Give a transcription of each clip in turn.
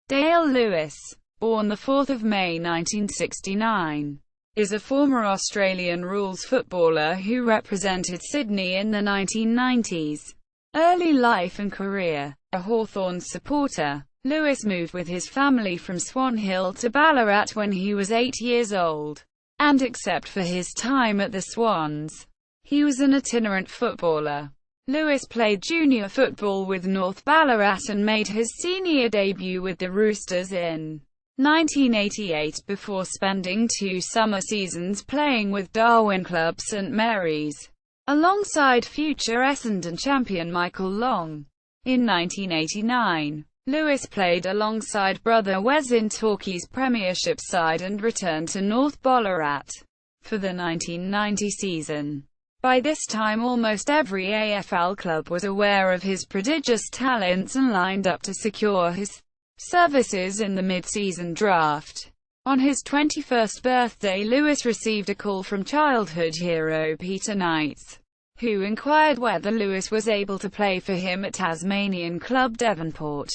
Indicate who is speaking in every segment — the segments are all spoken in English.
Speaker 1: Dale Lewis, born the 4th of May 1969, is a former Australian rules footballer who represented Sydney in the 1990s. Early life and career. A Hawthorns supporter, Lewis moved with his family from Swan Hill to Ballarat when he was 8 years old, and except for his time at the Swans, he was an itinerant footballer. Lewis played junior football with North Ballarat and made his senior debut with the Roosters in 1988 before spending 2 summer seasons playing with Darwin club St Mary's, alongside future Essendon champion Michael Long. In 1989, Lewis played alongside brother Wes in Torquay's Premiership side and returned to North Ballarat for the 1990 season. By this time almost every AFL club was aware of his prodigious talents and lined up to secure his services in the mid-season draft. On his 21st birthday, Lewis received a call from childhood hero Peter Knights, who inquired whether Lewis was able to play for him at Tasmanian club Devonport.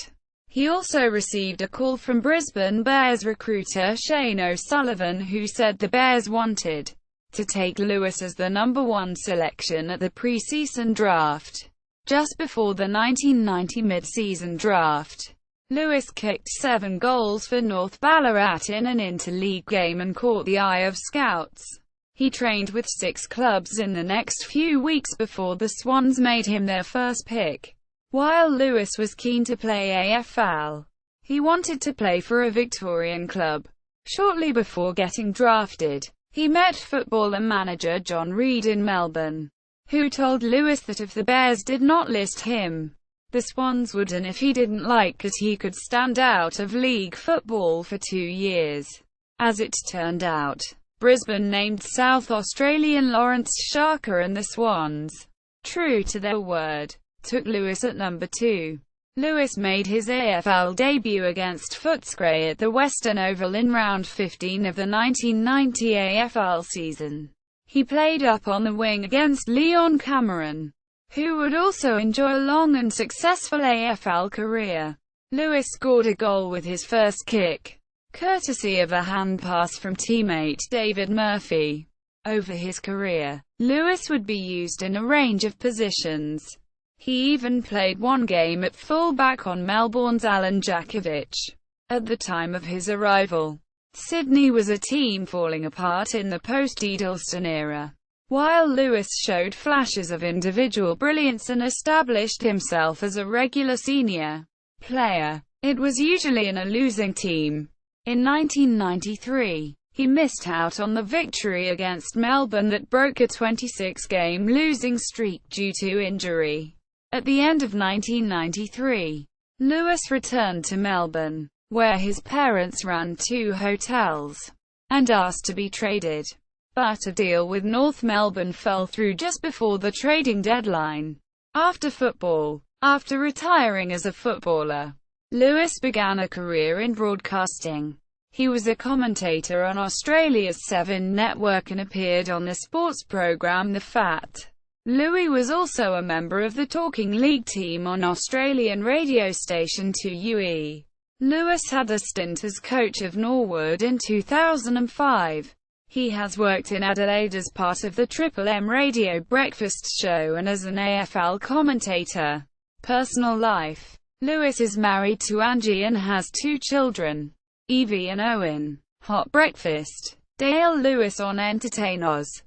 Speaker 1: He also received a call from Brisbane Bears recruiter Shane O'Sullivan, who said the Bears wanted to take Lewis as the number 1 selection at the pre-season draft. Just before the 1990 mid-season draft, Lewis kicked 7 goals for North Ballarat in an inter-league game and caught the eye of scouts. He trained with 6 clubs in the next few weeks before the Swans made him their first pick. While Lewis was keen to play AFL, he wanted to play for a Victorian club. Shortly before getting drafted, he met footballer manager John Reid in Melbourne, who told Lewis that if the Bears did not list him, the Swans would, and if he didn't like it, he could stand out of league football for 2 years. As it turned out, Brisbane named South Australian Lawrence Sharker, and the Swans, true to their word, took Lewis at number 2. Lewis made his AFL debut against Footscray at the Western Oval in round 15 of the 1990 AFL season. He played up on the wing against Leon Cameron, who would also enjoy a long and successful AFL career. Lewis scored a goal with his first kick, courtesy of a hand pass from teammate David Murphy. Over his career, Lewis would be used in a range of positions. He even played 1 game at fullback on Melbourne's Alan Jakovich. At the time of his arrival, Sydney was a team falling apart in the post-Edelsten era. While Lewis showed flashes of individual brilliance and established himself as a regular senior player, it was usually in a losing team. In 1993, he missed out on the victory against Melbourne that broke a 26-game losing streak due to injury. At the end of 1993, Lewis returned to Melbourne, where his parents ran 2 hotels, and asked to be traded. But a deal with North Melbourne fell through just before the trading deadline. After retiring as a footballer, Lewis began a career in broadcasting. He was a commentator on Australia's 7 network and appeared on the sports program The Fat. Louis was also a member of the Talking League team on Australian radio station 2UE. Lewis had a stint as coach of Norwood in 2005. He has worked in Adelaide as part of the Triple M radio breakfast show and as an AFL commentator. Personal life. Lewis is married to Angie and has 2 children, Evie and Owen. Hot breakfast. Dale Lewis on Entertain Oz.